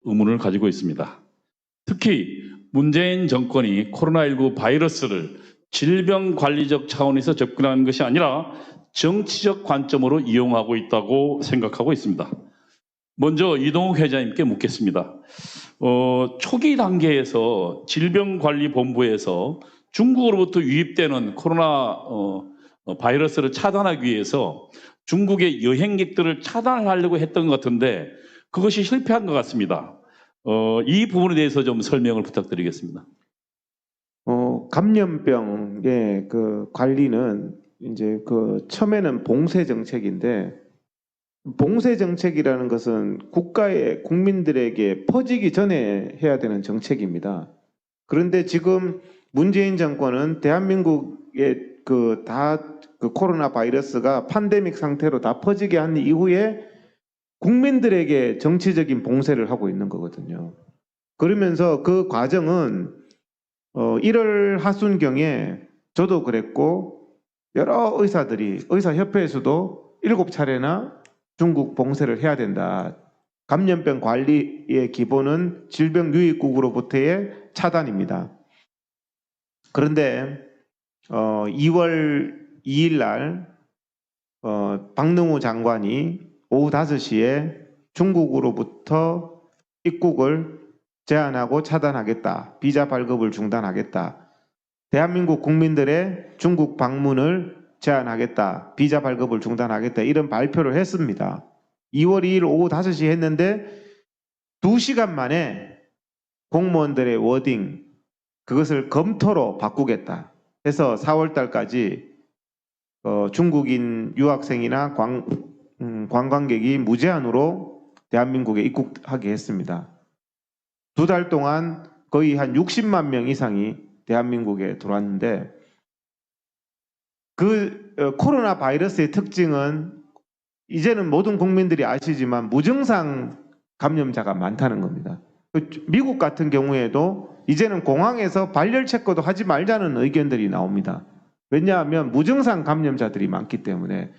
의문을 가지고 있습니다. 특히 문재인 정권이 코로나19 바이러스를 질병관리적 차원에서 접근하는 것이 아니라 정치적 관점으로 이용하고 있다고 생각하고 있습니다. 먼저 이동욱 회장님께 묻겠습니다. 초기 단계에서 질병관리본부에서 중국으로부터 유입되는 코로나 바이러스를 차단하기 위해서 중국의 여행객들을 차단하려고 했던 것 같은데 그것이 실패한 것 같습니다. 이 부분에 대해서 좀 설명을 부탁드리겠습니다. 감염병의 그 관리는 이제 처음에는 봉쇄 정책인데, 봉쇄 정책이라는 것은 국가의 국민들에게 퍼지기 전에 해야 되는 정책입니다. 그런데 지금 문재인 정권은 대한민국의 코로나 바이러스가 팬데믹 상태로 다 퍼지게 한 이후에 국민들에게 정치적인 봉쇄를 하고 있는 거거든요. 그러면서 그 과정은 1월 하순경에 저도 그랬고 여러 의사협회에서도 7차례나 중국 봉쇄를 해야 된다. 감염병 관리의 기본은 질병유입국으로부터의 차단입니다. 그런데 2월 2일 날 박능우 장관이 오후 5시에 중국으로부터 입국을 제한하고 차단하겠다. 비자 발급을 중단하겠다. 대한민국 국민들의 중국 방문을 제한하겠다. 비자 발급을 중단하겠다. 이런 발표를 했습니다. 2월 2일 오후 5시 했는데 2시간 만에 공무원들의 워딩, 그것을 검토로 바꾸겠다 해서 4월 달까지 중국인 유학생이나 관광객이 무제한으로 대한민국에 입국하게 했습니다. 2달 동안 거의 한 60만 명 이상이 대한민국에 들어왔는데, 코로나 바이러스의 특징은 이제는 모든 국민들이 아시지만 무증상 감염자가 많다는 겁니다. 미국 같은 경우에도 이제는 공항에서 발열 체크도 하지 말자는 의견들이 나옵니다. 왜냐하면 무증상 감염자들이 많기 때문에.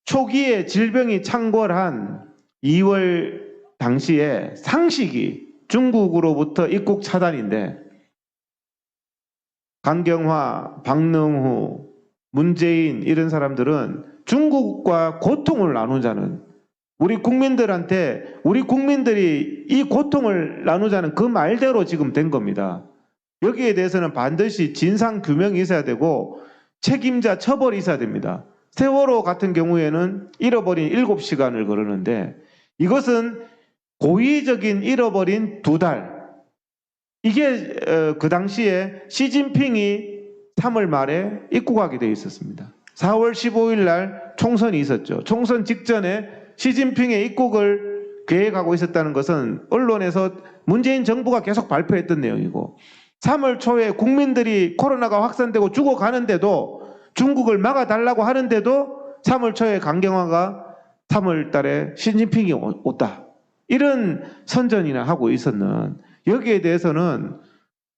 초기에 질병이 창궐한 2월 당시에 상식이 중국으로부터 입국 차단인데, 강경화, 박능후, 문재인 이런 사람들은 중국과 고통을 나누자는, 우리 국민들이 이 고통을 나누자는 그 말대로 지금 된 겁니다. 여기에 대해서는 반드시 진상 규명이 있어야 되고 책임자 처벌이 있어야 됩니다. 세월호 같은 경우에는 잃어버린 7시간을 거르는데, 이것은 고의적인 잃어버린 2달. 이게 그 당시에 시진핑이 3월 말에 입국하게 되어 있었습니다. 4월 15일 날 총선이 있었죠. 총선 직전에 시진핑의 입국을 계획하고 있었다는 것은 언론에서 문재인 정부가 계속 발표했던 내용이고, 3월 초에 국민들이 코로나가 확산되고 죽어가는데도 중국을 막아달라고 하는데도 3월 초에 강경화가 3월 달에 시진핑이 왔다. 이런 선전이나 하고 있었는, 여기에 대해서는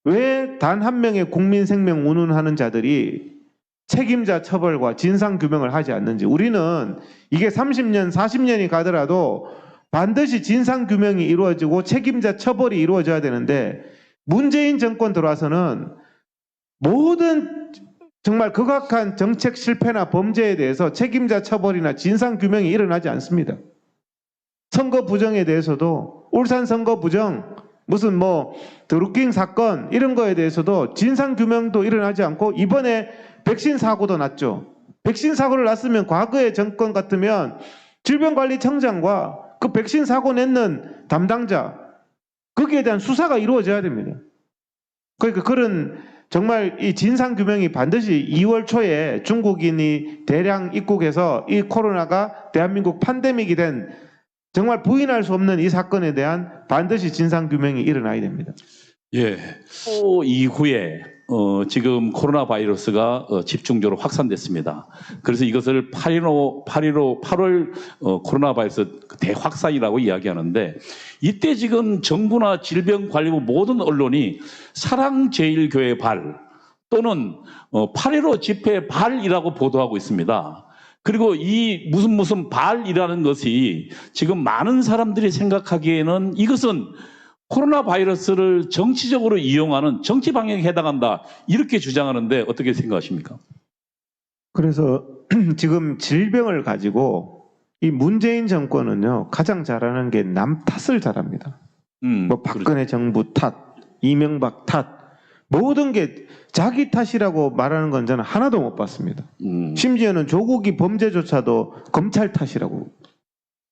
왜 단 한 명의 국민 생명 운운하는 자들이 책임자 처벌과 진상 규명을 하지 않는지, 우리는 이게 30년, 40년이 가더라도 반드시 진상 규명이 이루어지고 책임자 처벌이 이루어져야 되는데, 문재인 정권 들어와서는 모든 정말 극악한 정책 실패나 범죄에 대해서 책임자 처벌이나 진상 규명이 일어나지 않습니다. 선거 부정에 대해서도, 울산 선거 부정, 무슨 드루킹 사건 이런 거에 대해서도 진상 규명도 일어나지 않고, 이번에 백신 사고도 났죠. 백신 사고를 났으면 과거의 정권 같으면 질병관리청장과 그 백신 사고 냈는 담당자, 거기에 대한 수사가 이루어져야 됩니다. 그러니까 그런 정말 이 진상 규명이 반드시 2월 초에 중국인이 대량 입국해서 이 코로나가 대한민국 팬데믹이 된, 정말 부인할 수 없는 이 사건에 대한 반드시 진상 규명이 일어나야 됩니다. 예. 또 이후에 지금 코로나 바이러스가 집중적으로 확산됐습니다. 그래서 이것을 8월 코로나 바이러스 대확산이라고 이야기하는데, 이때 지금 정부나 질병관리부 모든 언론이 사랑제일교회 발 또는 8.15 집회 발이라고 보도하고 있습니다. 그리고 이 무슨 발이라는 것이 지금 많은 사람들이 생각하기에는 이것은 코로나 바이러스를 정치적으로 이용하는 정치 방향에 해당한다. 이렇게 주장하는데 어떻게 생각하십니까? 그래서 지금 질병을 가지고 이 문재인 정권은요, 가장 잘하는 게 남 탓을 잘합니다. 뭐 박근혜 정부 탓, 이명박 탓, 모든 게 자기 탓이라고 말하는 건 저는 하나도 못 봤습니다. 심지어는 조국이 범죄조차도 검찰 탓이라고.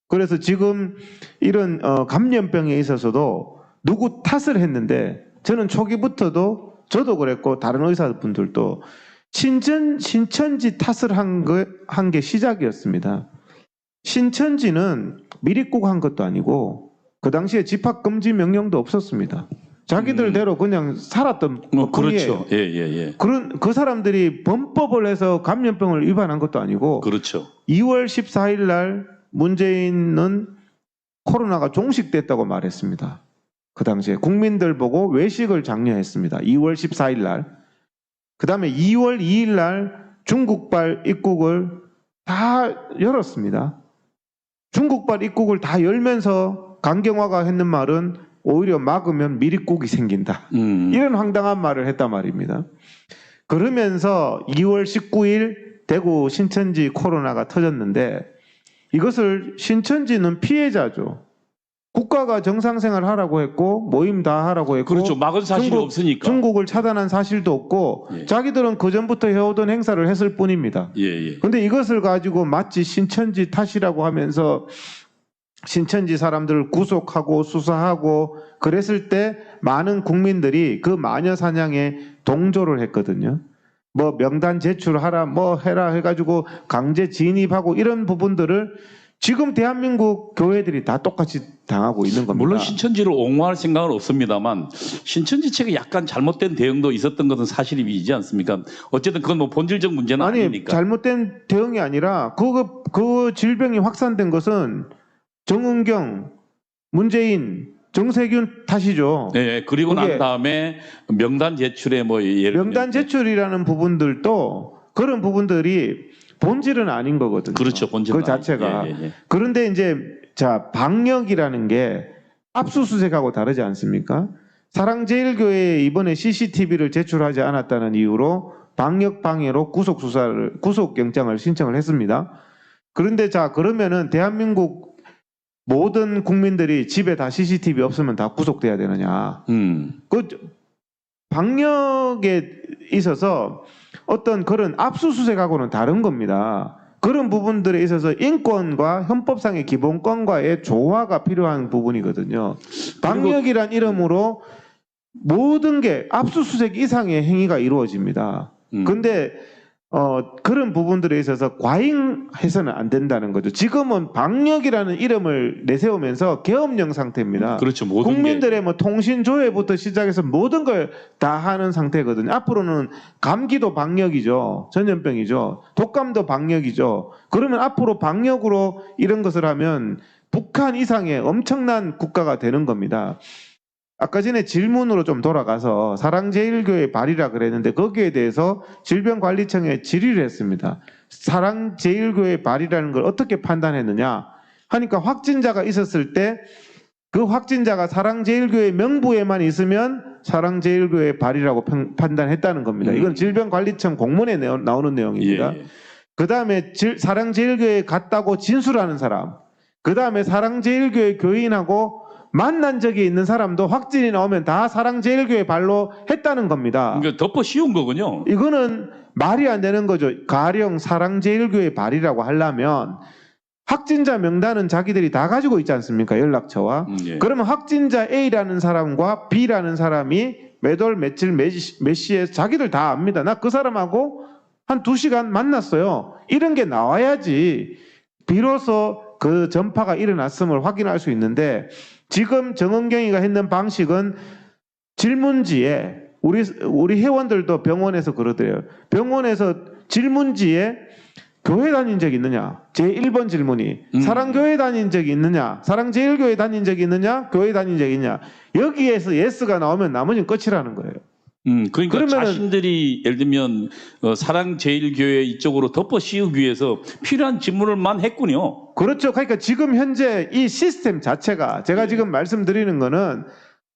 그래서 지금 이런 감염병에 있어서도 누구 탓을 했는데 저는 초기부터도 저도 그랬고 다른 의사분들도 신천지 탓을 한 게 시작이었습니다. 신천지는 미리국 한 것도 아니고 그 당시에 집합금지 명령도 없었습니다. 자기들대로 그냥 살았던 그렇죠. 예. 그 사람들이 범법을 해서 감염병을 위반한 것도 아니고 그렇죠. 2월 14일 날 문재인은 코로나가 종식됐다고 말했습니다. 그 당시에 국민들 보고 외식을 장려했습니다. 2월 14일 날. 그 다음에 2월 2일 날 중국발 입국을 다 열었습니다. 중국발 입국을 다 열면서 강경화가 했는 말은 오히려 막으면 미립국이 생긴다. 이런 황당한 말을 했단 말입니다. 그러면서 2월 19일 대구 신천지 코로나가 터졌는데 이것을 신천지는 피해자죠. 국가가 정상생활 하라고 했고 모임 다 하라고 했고 그렇죠. 막은 사실이 없으니까. 중국을 차단한 사실도 없고 자기들은 그전부터 해오던 행사를 했을 뿐입니다. 그런데 이것을 가지고 마치 신천지 탓이라고 하면서 신천지 사람들을 구속하고 수사하고 그랬을 때 많은 국민들이 그 마녀 사냥에 동조를 했거든요. 뭐 명단 제출하라 뭐 해라 해가지고 강제 진입하고 이런 부분들을 지금 대한민국 교회들이 다 똑같이 당하고 있는 겁니다. 물론 신천지를 옹호할 생각은 없습니다만 신천지 측에 약간 잘못된 대응도 있었던 것은 사실이지 않습니까? 어쨌든 그건 뭐 본질적 문제는 아니니까. 잘못된 대응이 아니라 그 질병이 확산된 것은 정은경, 문재인, 정세균 탓이죠. 네, 그리고 난 다음에 명단 제출에 뭐 예를 명단 제출이라는 부분들도 그런 부분들이 본질은 아닌 거거든요. 그렇죠, 본질은 그 자체가. 예. 그런데 이제 자 방역이라는 게 압수수색하고 다르지 않습니까? 사랑제일교회에 이번에 CCTV를 제출하지 않았다는 이유로 방역 방해로 구속영장을 신청을 했습니다. 그런데 자 그러면은 대한민국 모든 국민들이 집에 다 CCTV 없으면 다 구속돼야 되느냐? 그 방역에 있어서 어떤 그런 압수수색하고는 다른 겁니다. 그런 부분들에 있어서 인권과 헌법상의 기본권과의 조화가 필요한 부분이거든요. 방역이란 이름으로 모든 게 압수수색 이상의 행위가 이루어집니다. 그런데 그런 부분들에 있어서 과잉해서는 안 된다는 거죠. 지금은 방역이라는 이름을 내세우면서 계엄령 상태입니다. 그렇죠. 국민들의 뭐 통신 조회부터 시작해서 모든 걸 다 하는 상태거든요. 앞으로는 감기도 방역이죠. 전염병이죠. 독감도 방역이죠. 그러면 앞으로 방역으로 이런 것을 하면 북한 이상의 엄청난 국가가 되는 겁니다. 아까 전에 질문으로 좀 돌아가서 사랑제일교회 발의라 그랬는데 거기에 대해서 질병관리청에 질의를 했습니다. 사랑제일교회 발의라는 걸 어떻게 판단했느냐 하니까 확진자가 있었을 때 그 확진자가 사랑제일교회 명부에만 있으면 사랑제일교회 발의라고 판단했다는 겁니다. 이건 질병관리청 공문에 나오는 내용입니다. 그 다음에 사랑제일교회에 갔다고 진술하는 사람, 그 다음에 사랑제일교회 교인하고 만난 적이 있는 사람도 확진이 나오면 다 사랑제일교회 발로 했다는 겁니다. 그러니까 덮어 씌운 거군요. 이거는 말이 안 되는 거죠. 가령 사랑제일교회 발이라고 하려면 확진자 명단은 자기들이 다 가지고 있지 않습니까? 연락처와. 그러면 확진자 A라는 사람과 B라는 사람이 몇 월 며칠 몇 시에 자기들 다 압니다. 나 그 사람하고 한 2시간 만났어요. 이런 게 나와야지 비로소 그 전파가 일어났음을 확인할 수 있는데 지금 정은경이가 했는 방식은 질문지에 우리 회원들도 병원에서 그러더래요. 병원에서 질문지에 교회 다닌 적 있느냐? 제1번 질문이 사랑교회 다닌 적이 있느냐? 사랑제일교회 다닌 적이 있느냐? 교회 다닌 적이 있느냐? 여기에서 예스가 나오면 나머지는 끝이라는 거예요. 그러니까 그러면은- 자신들이 예를 들면 사랑제일교회 이쪽으로 덮어 씌우기 위해서 필요한 질문을만 했군요. 그렇죠. 그러니까 지금 현재 이 시스템 자체가 제가 예. 지금 말씀드리는 거는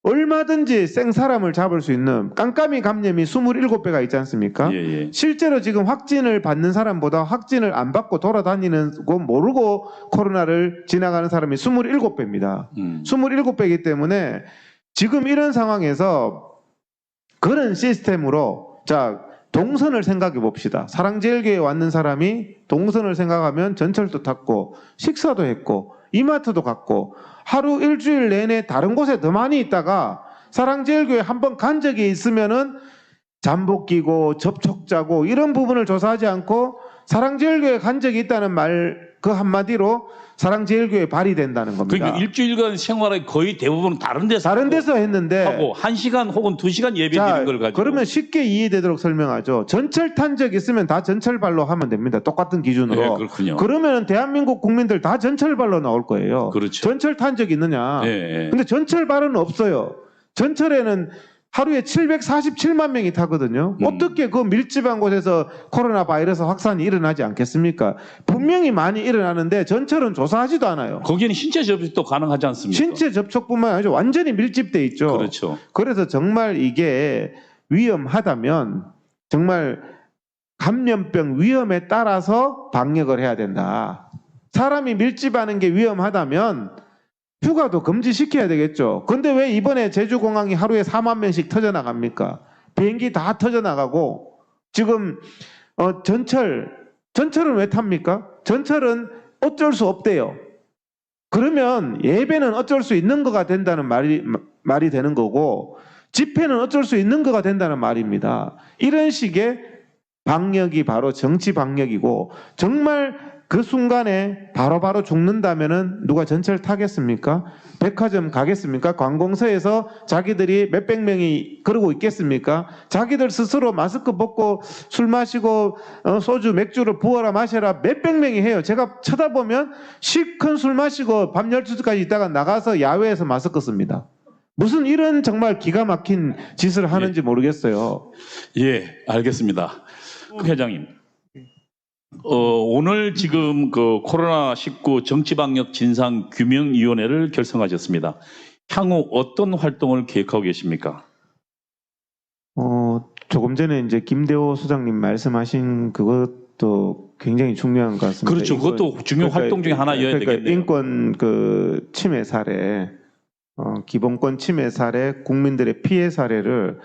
얼마든지 생 사람을 잡을 수 있는 깜깜이 감염이 27배가 있지 않습니까? 예, 예. 실제로 지금 확진을 받는 사람보다 확진을 안 받고 돌아다니는 거 모르고 코로나를 지나가는 사람이 27배입니다. 27배이기 때문에 지금 이런 상황에서 그런 시스템으로 자 동선을 생각해 봅시다. 사랑제일교회에 왔는 사람이 동선을 생각하면 전철도 탔고 식사도 했고 이마트도 갔고 하루 일주일 내내 다른 곳에 더 많이 있다가 사랑제일교회 한번 간 적이 있으면은 잠복 끼고 접촉자고 이런 부분을 조사하지 않고 사랑제일교회 간 적이 있다는 말 그 한마디로 사랑제일교회 발휘된다는 겁니다. 그러니까 일주일간 생활의 거의 대부분 다른 데서 했는데 하고 1시간 혹은 2시간 예배 자, 드리는 걸 가지고 그러면 쉽게 이해되도록 설명하죠. 전철 탄 적 있으면 다 전철발로 하면 됩니다. 똑같은 기준으로. 예, 그렇군요. 그러면 대한민국 국민들 다 전철발로 나올 거예요. 그렇죠. 전철 탄 적 있느냐? 예, 예. 근데 전철발은 없어요. 전철에는 하루에 747만 명이 타거든요. 어떻게 그 밀집한 곳에서 코로나 바이러스 확산이 일어나지 않겠습니까? 분명히 많이 일어나는데 전철은 조사하지도 않아요. 거기는 신체 접촉도 가능하지 않습니까? 신체 접촉뿐만 아니라 완전히 밀집돼 있죠. 그렇죠. 그래서 정말 이게 위험하다면 정말 감염병 위험에 따라서 방역을 해야 된다. 사람이 밀집하는 게 위험하다면 휴가도 금지시켜야 되겠죠. 근데 왜 이번에 제주공항이 하루에 4만 명씩 터져나갑니까? 비행기 다 터져나가고 지금 전철은 왜 탑니까? 전철은 어쩔 수 없대요. 그러면 예배는 어쩔 수 있는 거가 된다는 말이 되는 거고 집회는 어쩔 수 있는 거가 된다는 말입니다. 이런 식의 방역이 바로 정치 방역이고 정말 그 순간에 바로바로 죽는다면은 누가 전철 타겠습니까? 백화점 가겠습니까? 관공서에서 자기들이 몇백 명이 그러고 있겠습니까? 자기들 스스로 마스크 벗고 술 마시고 소주 맥주를 부어라 마셔라 몇백 명이 해요. 제가 쳐다보면 실컷 술 마시고 밤 12시까지 있다가 나가서 야외에서 마스크 씁니다. 무슨 이런 정말 기가 막힌 짓을 하는지 모르겠어요. 예, 알겠습니다. 회장님. 오늘 지금 그 코로나19 정치방역 진상규명위원회를 결성하셨습니다. 향후 어떤 활동을 계획하고 계십니까? 조금 전에 이제 김대호 소장님 말씀하신 그것도 굉장히 중요한 것 같습니다. 그렇죠. 그것도 중요한 활동 중에 하나여야 되겠네요. 인권 침해 사례, 기본권 침해 사례, 국민들의 피해 사례를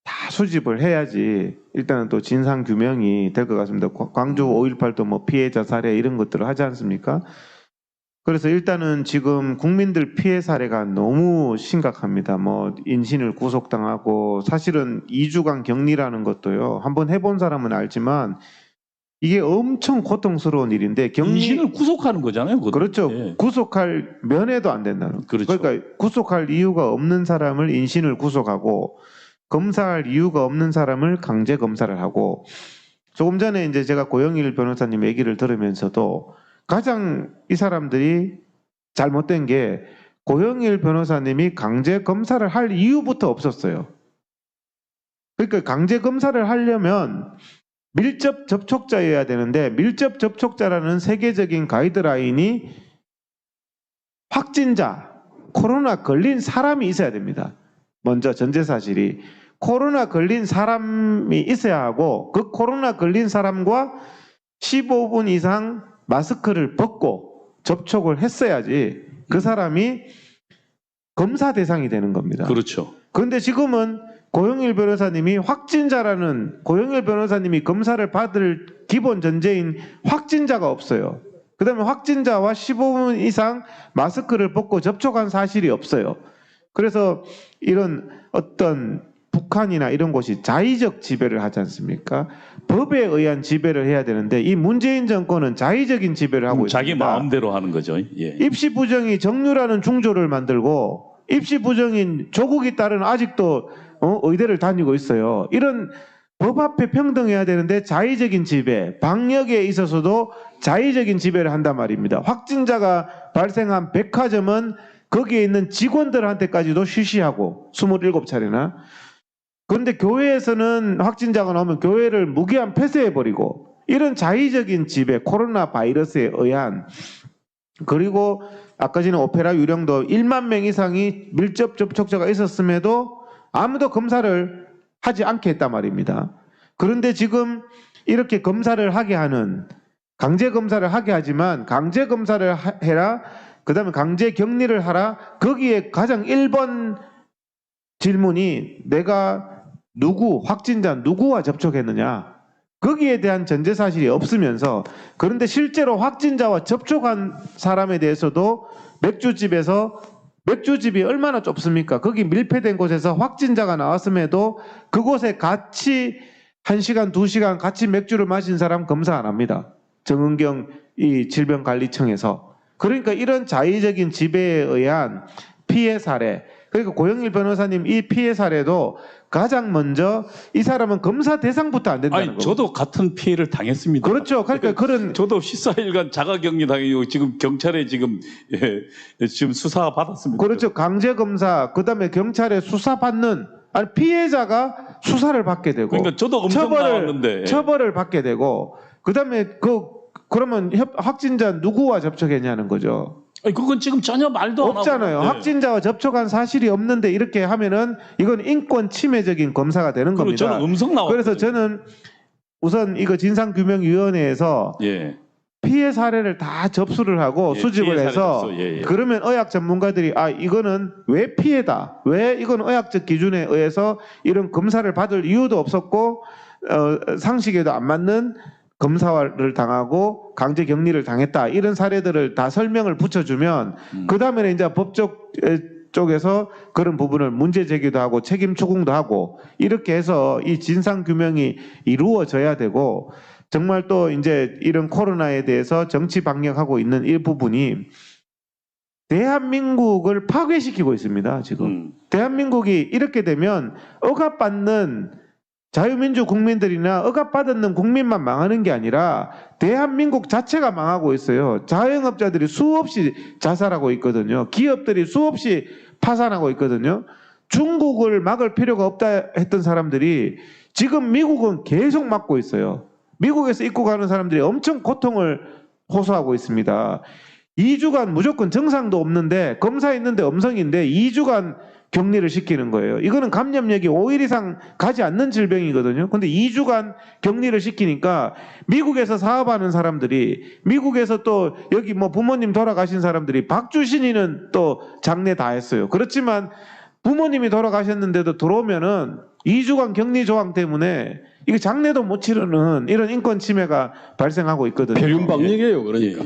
다 수집을 해야지 일단은 또 진상 규명이 될 것 같습니다. 광주 5.18도 뭐 피해자 사례 이런 것들을 하지 않습니까? 그래서 일단은 지금 국민들 피해 사례가 너무 심각합니다. 뭐 인신을 구속당하고 사실은 2주간 격리라는 것도요. 한번 해본 사람은 알지만 이게 엄청 고통스러운 일인데 인신을 구속하는 거잖아요. 그것도. 그렇죠. 예. 구속할 면회도 안 된다는. 그렇죠. 그러니까 구속할 이유가 없는 사람을 인신을 구속하고 검사할 이유가 없는 사람을 강제 검사를 하고 조금 전에 이제 제가 고영일 변호사님 얘기를 들으면서도 가장 이 사람들이 잘못된 게 고영일 변호사님이 강제 검사를 할 이유부터 없었어요. 그러니까 강제 검사를 하려면 밀접 접촉자여야 되는데 밀접 접촉자라는 세계적인 가이드라인이 확진자, 코로나 걸린 사람이 있어야 됩니다. 먼저 전제사실이 코로나 걸린 사람이 있어야 하고 그 코로나 걸린 사람과 15분 이상 마스크를 벗고 접촉을 했어야지 그 사람이 검사 대상이 되는 겁니다. 그렇죠. 그런데 지금은 고영일 변호사님이 고영일 변호사님이 검사를 받을 기본 전제인 확진자가 없어요. 그 다음에 확진자와 15분 이상 마스크를 벗고 접촉한 사실이 없어요. 그래서 이런 어떤 북한이나 이런 곳이 자의적 지배를 하지 않습니까? 법에 의한 지배를 해야 되는데 이 문재인 정권은 자의적인 지배를 하고 자기 있습니다. 마음대로 하는 거죠. 예. 입시 부정이 정유라는 중조를 만들고 입시 부정인 조국이 딸은 아직도 의대를 다니고 있어요. 이런 법 앞에 평등해야 되는데 자의적인 지배, 방역에 있어서도 자의적인 지배를 한단 말입니다. 확진자가 발생한 백화점은 거기에 있는 직원들한테까지도 쉬쉬하고 27차례나 그런데 교회에서는 확진자가 나오면 교회를 무기한 폐쇄해버리고 이런 자의적인 지배, 코로나 바이러스에 의한 그리고 아까 전에 오페라 유령도 1만 명 이상이 밀접 접촉자가 있었음에도 아무도 검사를 하지 않게 했단 말입니다. 그런데 지금 이렇게 검사를 하게 하는 강제 검사를 하게 하지만 강제 검사를 해라 그다음에 강제 격리를 하라 거기에 가장 1번 질문이 내가 확진자 누구와 접촉했느냐 거기에 대한 전제 사실이 없으면서 그런데 실제로 확진자와 접촉한 사람에 대해서도 맥주집이 얼마나 좁습니까? 거기 밀폐된 곳에서 확진자가 나왔음에도 그곳에 같이 1시간, 2시간 같이 맥주를 마신 사람 검사 안 합니다. 정은경 이 질병관리청에서. 그러니까 이런 자의적인 지배에 의한 피해 사례. 그러니까 고영일 변호사님 이 피해 사례도 가장 먼저 이 사람은 검사 대상부터 안 된다는 거예요. 저도 같은 피해를 당했습니다. 그렇죠. 그러니까 그런 저도 14일간 자가격리 당하고 지금 경찰에 지금 지금 수사 받았습니다. 그렇죠. 강제 검사 그다음에 경찰에 수사 받는 아니 피해자가 수사를 받게 되고 그러니까 저도 음성 나왔는데 처벌을 받게 되고 그다음에 그러면 확진자 누구와 접촉했냐는 거죠. 그건 지금 전혀 말도 안 없잖아요. 하고. 확진자와 접촉한 사실이 없는데 이렇게 하면은 이건 인권 침해적인 검사가 되는 그리고 겁니다. 저는 음성 나왔. 그래서 저는 우선 이거 진상규명위원회에서 피해 사례를 다 접수를 하고 수집을 해서 그러면 의학 전문가들이 이거는 왜 피해다 왜 이건 의학적 기준에 의해서 이런 검사를 받을 이유도 없었고 상식에도 안 맞는 검사를 당하고 강제 격리를 당했다 이런 사례들을 다 설명을 붙여주면 그 다음에는 이제 법적 쪽에서 그런 부분을 문제 제기도 하고 책임 추궁도 하고 이렇게 해서 이 진상 규명이 이루어져야 되고 정말 또 이제 이런 코로나에 대해서 정치 방역하고 있는 이 부분이 대한민국을 파괴시키고 있습니다. 지금 대한민국이 이렇게 되면 억압받는 자유민주 국민들이나 억압받는 국민만 망하는 게 아니라 대한민국 자체가 망하고 있어요. 자영업자들이 수없이 자살하고 있거든요. 기업들이 수없이 파산하고 있거든요. 중국을 막을 필요가 없다 했던 사람들이 지금 미국은 계속 막고 있어요. 미국에서 입국하는 사람들이 엄청 고통을 호소하고 있습니다. 2주간 무조건 증상도 없는데 검사했는데 음성인데 2주간 격리를 시키는 거예요. 이거는 감염력이 5일 이상 가지 않는 질병이거든요. 근데 2주간 격리를 시키니까 미국에서 사업하는 사람들이 미국에서 또 여기 뭐 부모님 돌아가신 사람들이 박주신이는 또 장례 다 했어요. 그렇지만 부모님이 돌아가셨는데도 들어오면은 2주간 격리 조항 때문에 이거 장례도 못 치르는 이런 인권 침해가 발생하고 있거든요. 표준 방역이에요, 그러니까.